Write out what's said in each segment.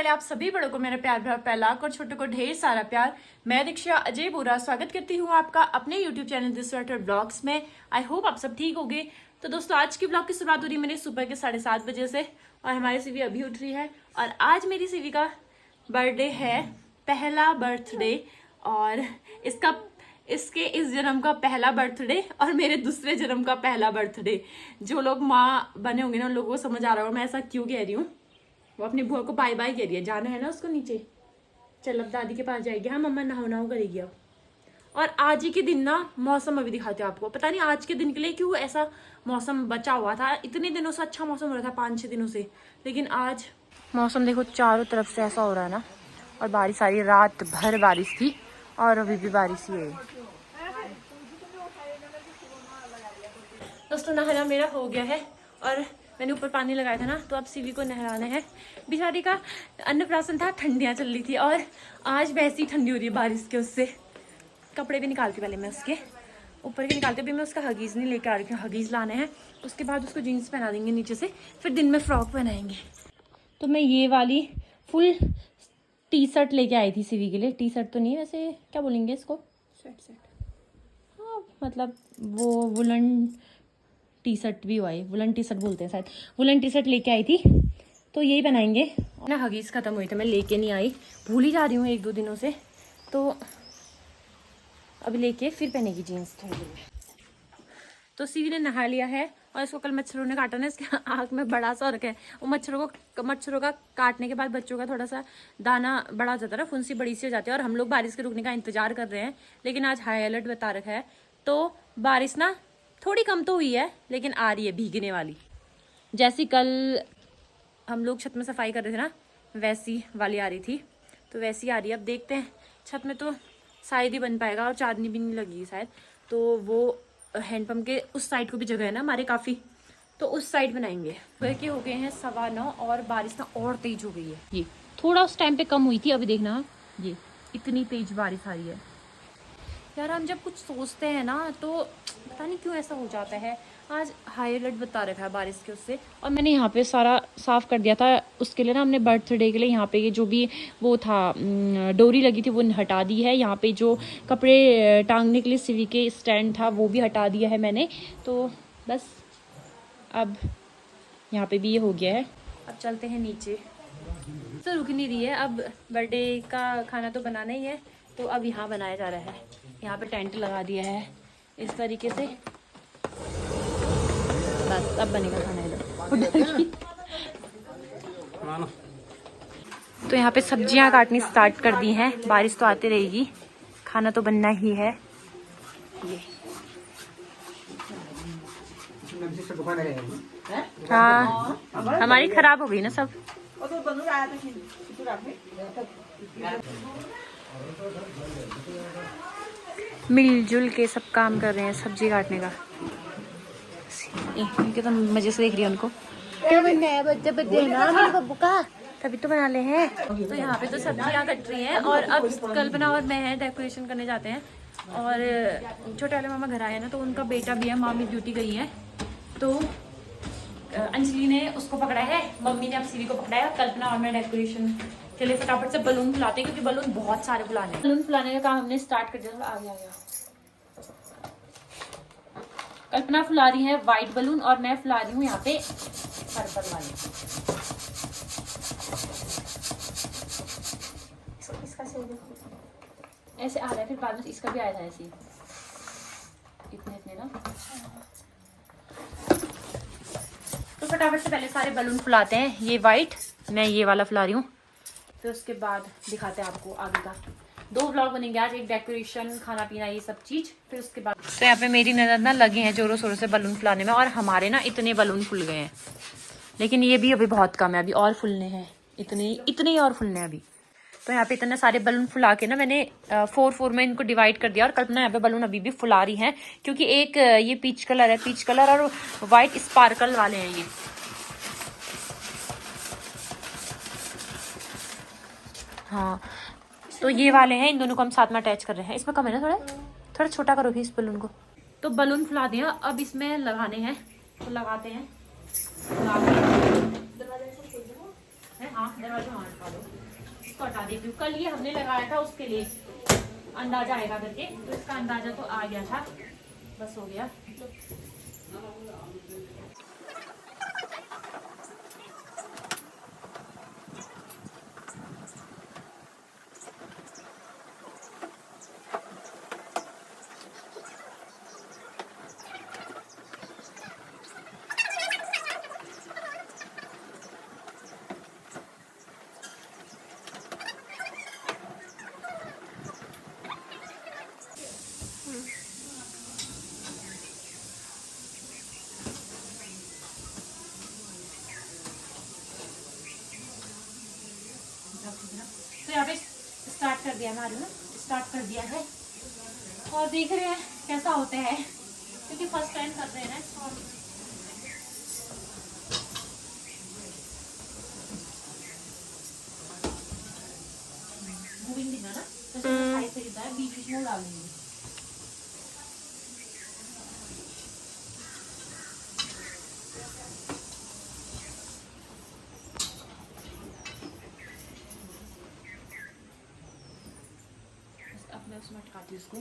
आप सभी बड़ों को मेरा प्यार भरा पहलाक और छोटों को ढेर सारा प्यार। मैं दीक्षा अजय बोरा स्वागत करती हूँ आपका अपने YouTube channel this sweater blogs में। आई होप आप सब ठीक होंगे। तो दोस्तों आज की ब्लॉग की शुरुआत हो रही है मेरे सुबह के 7:30 बजे से और हमारी सीवी अभी उठ रही है और आज मेरी सीवी का बर्थडे है, पहला बर्थडे और इसके इस जन्म का पहला बर्थडे और मेरे दूसरे जन्म का पहला बर्थडे। जो लोग माँ बने होंगे ना उन लोगों को समझ आ रहा होगा मैं ऐसा क्यों कह रही हूँ। वो अपनी बुआ को बाय बाय कह रही है, जाना है ना उसको नीचे, चल अब दादी के पास जाएगी। हाँ मम्मा नहाओ करेगी अब। और आज ही के दिन ना मौसम अभी दिखाते हैं आपको, पता नहीं आज के दिन के लिए क्यों ऐसा मौसम बचा हुआ था। इतने दिनों से अच्छा मौसम हो रहा था 5-6 दिनों से, लेकिन आज मौसम देखो चारों तरफ से ऐसा हो रहा है ना। और बारिश आ रही, रात भर बारिश थी और अभी भी बारिश ही है। दोस्तों नहाना मेरा हो गया है और मैंने ऊपर पानी लगाया था ना, तो अब सीवी को नहलाना है। बेचारी का अन्नप्राशन था, ठंडियाँ चल रही थी और आज वैसी ठंडी हो रही है बारिश के उससे। कपड़े भी निकालती पहले मैं उसके ऊपर के निकालती, अभी मैं उसका हगीज़ नहीं लेकर आ रही हूँ, हगीज़ लाने हैं। उसके बाद उसको जीन्स पहना देंगे नीचे से, फिर दिन में फ्रॉक पहनाएंगे। तो मैं ये वाली फुल टी शर्ट लेके आई थी सीवी के लिए। टी शर्ट तो नहीं है वैसे, क्या बोलेंगे इसको, सेट हाँ मतलब वो वुलन टी शर्ट भी हुआ है, वुलन टी शर्ट बोलते हैं शायद, वुलन टी शर्ट लेके आई थी। तो यही बनाएंगे ना। हगीज़ ख़त्म हुई थी, मैं लेके नहीं आई, भूल ही जा रही हूँ 1-2 दिनों से। तो अभी लेके फिर पहनेगी जीन्स थोड़ी देर में। तो सीवी ने नहा लिया है और इसको कल मच्छरों ने काटा ना, इसके आँख में बड़ा सा रखा है। वो मच्छरों का काटने के बाद बच्चों का थोड़ा सा दाना बड़ा हो जाता है ना, फुंसी बड़ी सी हो जाती है। और हम लोग बारिश के रुकने का इंतजार कर रहे हैं, लेकिन आज हाई अलर्ट बता रखा है। तो बारिश ना थोड़ी कम तो हुई है, लेकिन आ रही है भीगने वाली। जैसी कल हम लोग छत में सफाई कर रहे थे ना, वैसी वाली आ रही थी, तो वैसी आ रही है। अब देखते हैं, छत में तो शायद ही बन पाएगा और चांदनी भी नहीं लगी शायद। तो वो हैंडपम्प के उस साइड को भी जगह है ना हमारे काफ़ी, तो उस साइड बनाएंगे। सुबह के हो गए हैं 9:15 और बारिश ना और तेज हो गई है। ये थोड़ा उस टाइम पे कम हुई थी, अभी देखना ये इतनी तेज बारिश आ रही है। यार हम जब कुछ सोचते हैं ना तो पता नहीं क्यों ऐसा हो जाता है। आज हाई अलर्ट बता रखा है बारिश के उससे। और मैंने यहाँ पे सारा साफ़ कर दिया था उसके लिए ना, हमने बर्थडे के लिए यहाँ पे ये जो भी वो था डोरी लगी थी वो हटा दी है। यहाँ पे जो कपड़े टांगने के लिए सीवी के स्टैंड था वो भी हटा दिया है मैंने। तो बस अब यहाँ पे भी ये हो गया है। अब चलते हैं नीचे। तो रुक नहीं रही है, अब बर्थडे का खाना तो बनाना ही है, तो अब यहाँ बनाया जा रहा है। यहाँ पे टेंट लगा दिया है इस तरीके से, बस अब बनेगा खाना इधर। तो यहाँ पे सब्जियाँ काटनी स्टार्ट कर दी हैं, बारिश तो आती रहेगी, खाना तो बनना ही है। ये हाँ हमारी खराब हो गई ना सब। मिलजुल के सब काम कर रहे हैं सब्जी काटने का। इनके तो मजे से देख रही है उनको। क्या बनना है बच्चे बच्चे ना, तभी तो बना ले हैं। तो यहाँ पे तो सब्जियाँ कट रही हैं और अब कल्पना और मैं डेकोरेशन करने जाते हैं। और छोटे वाले मामा घर आए हैं ना, तो उनका बेटा भी है, मामी ड्यूटी गई है, तो अंजलि ने उसको पकड़ा है, मम्मी ने अब सीवी को पकड़ा है। कल्पना और मैं डेकोरेशन के लिए फटाफट से बलून फुलाते हैं, क्योंकि बलून बहुत सारे फुलाने हैं। बलून फुलाने का काम हमने स्टार्ट कर दिया। थोड़ा आगे आ गया। कल्पना फुला रही है वाइट बलून और मैं फुला रही हूँ यहाँ पे पर्पल वाले। इसका ऐसे आ रहा है, फिर बाद में इसका भी आया था ऐसे इतने ना। तो फटाफट से पहले सारे बलून फुलाते हैं। ये वाइट, मैं ये वाला फुला रही हूँ, फिर उसके बाद दिखाते हैं आपको आगे का। 2 व्लॉग बनेंगे आज, एक डेकोरेशन, खाना पीना, ये सब चीज, फिर उसके बाद। तो यहाँ पे मेरी नजर ना लगे हैं जोरों शोरों से बलून फुलाने में, और हमारे ना इतने बलून फुल गए हैं, लेकिन ये भी अभी बहुत कम है, अभी और फुलने हैं, इतने ही और फुलने हैं अभी। तो यहाँ पे इतने सारे बलून फुला के ना मैंने 4 में इनको डिवाइड कर दिया। और कल्पना यहाँ पे बलून अभी भी फुला रही है, क्योंकि एक ये पीच कलर है, पीच कलर और व्हाइट स्पार्कल वाले हैं ये। हाँ तो ये वाले हैं, इन दोनों को हम साथ में अटैच कर रहे हैं। इसमें कम है ना, थोड़ा छोटा करोगे इस बलून को। तो बलून फुला दिया, अब इसमें लगाने हैं, तो लगाते हैं। हाँ दरवाजा वहाँ हटा दो, इसको हटा देती हूँ। कल ये हमने लगाया था उसके लिए अंदाजा आएगा करके, तो इसका अंदाजा तो आ गया था, बस हो गया। तो यहाँ पे स्टार्ट कर दिया हमारे ना, स्टार्ट कर दिया है और देख रहे हैं कैसा होता है, क्योंकि फर्स्ट टाइम कर रहे हैं ना इसको। मूविंग दिखा ना, तो साइड से कितना है, बीच में डालेंगे। उसमें हटाती हूँ उसको।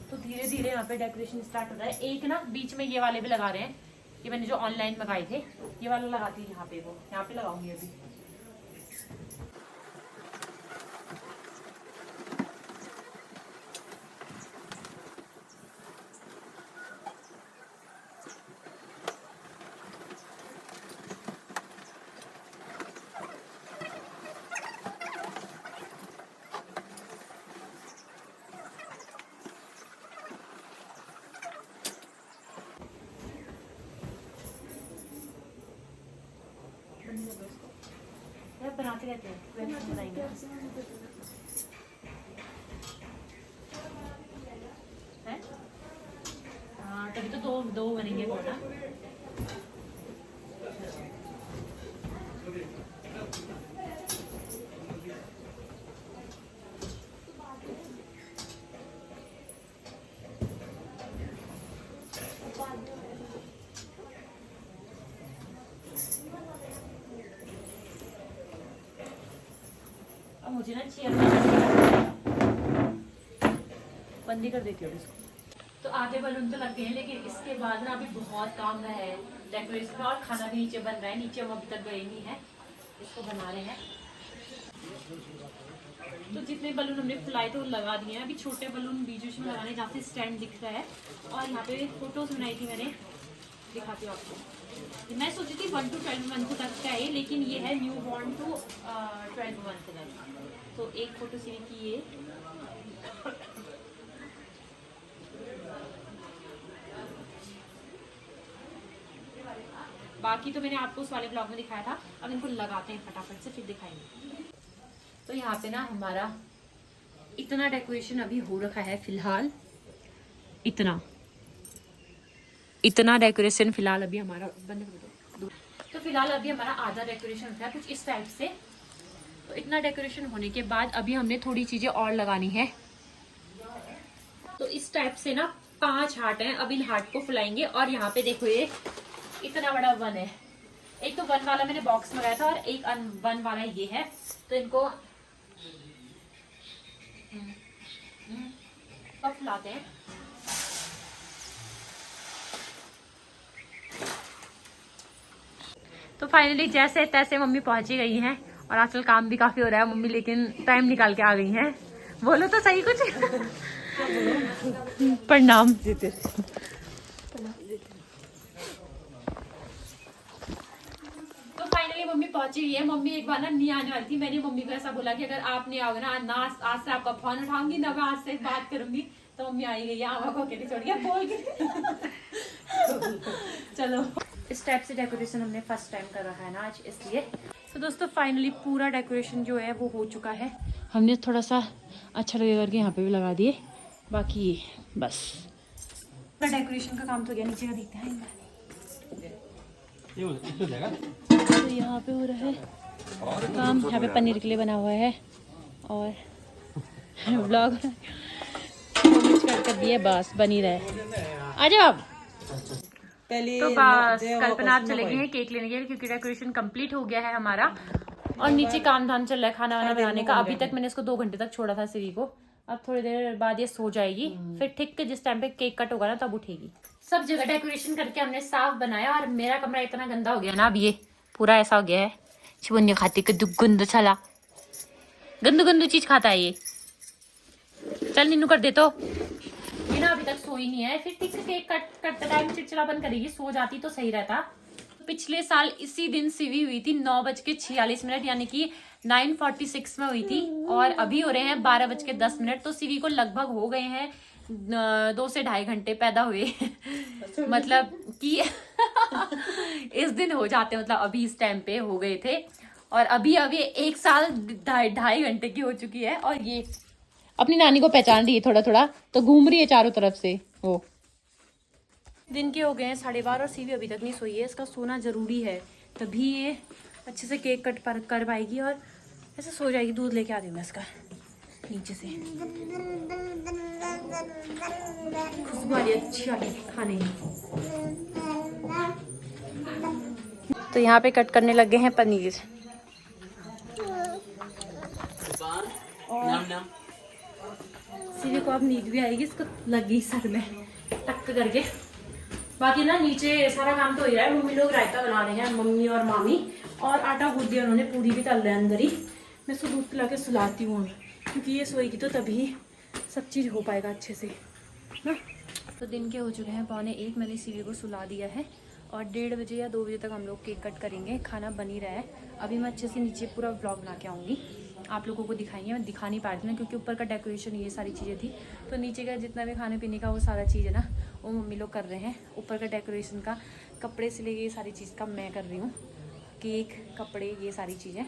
तो धीरे धीरे यहाँ पे डेकोरेशन स्टार्ट हो रहा है। एक ना बीच में ये वाले भी लगा रहे हैं, ये मैंने जो ऑनलाइन मंगाए थे, ये वाला लगाती हूँ यहाँ पे, वो यहाँ पे लगाऊंगी अभी। बनाते रहते हैं, बनाएंगे हाँ, तभी तो दो बनेंगे ना। मुझे ना चेयर बंदी कर देती हूँ इसको। तो आधे बलून तो लग गए हैं, लेकिन इसके बाद ना अभी बहुत काम है डेकोरेशन का, और खाना भी नीचे बन रहा है। नीचे हम अभी तक गए नहीं है, इसको बना रहे हैं। तो जितने बलून हमने फुलाए थे वो लगा दिए हैं। अभी छोटे बलून बीच बीच में लगाने, जहाँ से स्टैंड दिख रहा है। और यहाँ पे फोटोज बनाई थी मैंने, दिखाती हूँ आपको। मैं सोची थी 1 to 12 मंथ तक का है, लेकिन ये है न्यू बॉर्न टू 12 मंथ तक। तो एक फोटो सिलेक्ट की ये, बाकी तो मैंने आपको उस वाले ब्लॉग में दिखाया था। अब इनको लगाते हैं फटाफट से, फिर दिखाएंगे। तो यहाँ पे ना हमारा इतना डेकोरेशन अभी हो रखा है फिलहाल, इतना डेकोरेशन फिलहाल अभी हमारा बंद कर दो। तो फिलहाल अभी हमारा आधा डेकोरेशन होता है कुछ इस टाइप से। तो इतना डेकोरेशन होने के बाद अभी हमने थोड़ी चीजें और लगानी है। तो इस टाइप से ना 5 हार्ट हैं, अब इन हार्ट को फुलाएंगे। और यहाँ पे देखो ये इतना बड़ा 1 है। एक तो 1 वाला मैंने बॉक्स मंगाया था, और एक 1 वाला ये है। तो इनको अब फुलाते हैं। तो फाइनली जैसे तैसे मम्मी पहुंची गई हैं, और आजकल काम भी काफी हो रहा है मम्मी, लेकिन टाइम निकाल के आ गई हैं। बोलो तो सही कुछ। प्रणाम। तो फाइनली मम्मी पहुंची हुई है। मम्मी एक बार ना नहीं आने वाली थी, मैंने मम्मी को ऐसा बोला कि अगर आप नहीं आओगे ना आज से आपका फोन उठाऊंगी ना, मैं आज से बात करूंगी। तो मम्मी आई गई है, आवा को अकेले छोड़ के बोल के। चलो, इस टाइप से डेकोरेशन हमने फर्स्ट टाइम कर रखा है ना आज, इसलिए। तो दोस्तों फाइनली पूरा डेकोरेशन जो है वो हो चुका है। हमने थोड़ा सा अच्छा लगेगा करके यहाँ पे भी लगा दिए, बाकी ये बस डेकोरेशन का काम तो गया। नीचे का देखते हैं तो यहाँ पे हो रहा है काम। यहाँ पे पनीर के लिए बना हुआ है, और ब्लॉग कट कर दिए, बस बनी रहे। आ जाओ आप। तो बस कल्पना आप चले गए हैं केक लेने के लिए, क्योंकि डेकोरेशन कंप्लीट हो गया है हमारा। और नीचे काम धाम चल रहा है खाना वाना बनाने का। अभी तक मैंने इसको 2 घंटे तक छोड़ा था सिवी को। अब थोड़ी देर बाद ये सो जाएगी, फिर ठीक के जिस टाइम पे केक कट होगा ना तब उठेगी। सब जगह डेकोरेशन करके हमने साफ बनाया और मेरा कमरा इतना गंदा हो गया ना, अब ये पूरा ऐसा हो गया है। शिवन्य खाती के गंदू चला, गंदू गंदू चीज खाता है ये। चल नीनू कर दे तो। ये ना अभी तक सोई नहीं है, फिर ठीक से केक कट करते टाइम चिड़चिड़ापन करेगी। सो जाती तो सही रहता। पिछले साल इसी दिन सिवी हुई थी 9:46 यानी कि 9:46 में हुई थी और अभी हो रहे हैं 12:10। तो सिवी को लगभग हो गए हैं 2 से 2.5 घंटे पैदा हुए मतलब कि इस दिन हो जाते, मतलब अभी इस टाइम पे हो गए थे और अभी 1 साल 2.5 घंटे की हो चुकी है। और ये अपनी नानी को पहचान रही है थोड़ा थोड़ा, तो घूम रही है चारों तरफ से। वो दिन के हो गए हैं 12:30 और सीवी अभी तक नहीं सोई है। इसका सोना जरूरी है, तभी ये अच्छे से केक कट कर पाएगी और ऐसे सो जाएगी। दूध लेके आ रही हूँ मैं इसका नीचे से। खुशबू आ रही है अच्छी वाली खाने की। तो यहाँ पे कट करने लगे हैं पनीर। और सीवी को अब नींद भी आएगी, इसको लगी सर में टक करके। बाकी ना नीचे सारा काम तो हो रहा है। मम्मी लोग रायता बना रहे हैं, मम्मी और मामी, और आटा गूंथ दिया उन्होंने, पूरी भी तल रहे हैं अंदर ही। मैं इसको दूध पिला के सुलाती हूँ क्योंकि ये सोएगी तो तभी सब चीज़ हो पाएगा अच्छे से ना। तो दिन के हो चुके हैं 12:45। मैंने सीवी को सुला दिया है और 1:30 बजे या 2 बजे तक हम लोग केक कट करेंगे। खाना बन ही रहा है। अभी मैं अच्छे से नीचे पूरा व्लॉग बना के आऊँगी, आप लोगों को दिखाएंगे। मैं दिखा नहीं पा रही थी ना क्योंकि ऊपर का डेकोरेशन ये सारी चीज़ें थी, तो नीचे का जितना भी खाने पीने का वो सारा चीज़ है ना वो मम्मी लोग कर रहे हैं। ऊपर का डेकोरेशन का, कपड़े से लेके ये सारी चीज़ का मैं कर रही हूँ। केक, कपड़े, ये सारी चीज़ें,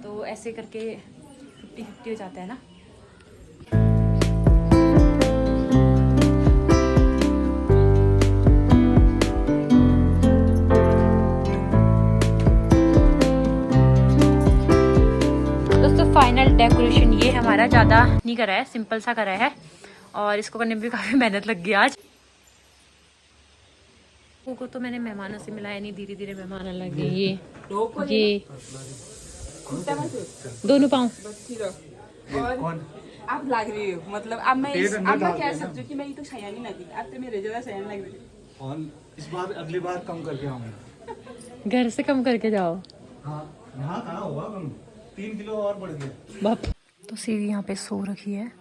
तो ऐसे करके 50-50 हो जाता है ना। फाइनल डेकोरेशन ये हमारा, ज़्यादा नहीं करा है, सिंपल सा करा है और इसको करने में भी काफ़ी मेहनत लग गई आज। को तो मैंने मेहमानों से मिलाया नहीं, धीरे धीरे मेहमान लग गए। ये दोनों पाँव आप लग रही हो, मतलब अब मैं कह सकती हूँ कि मैं ये तो सयान नहीं लगी, अब तो मेरे जगह सयान लग रही है। और इस बार अगली बार कम करके आऊंगा। घर से कम करके जाओ। हाँ, यहाँ कहाँ हुआ कम, 3 किलो और बढ़ गया। बाप। तो सीवी यहाँ पे सो रखी है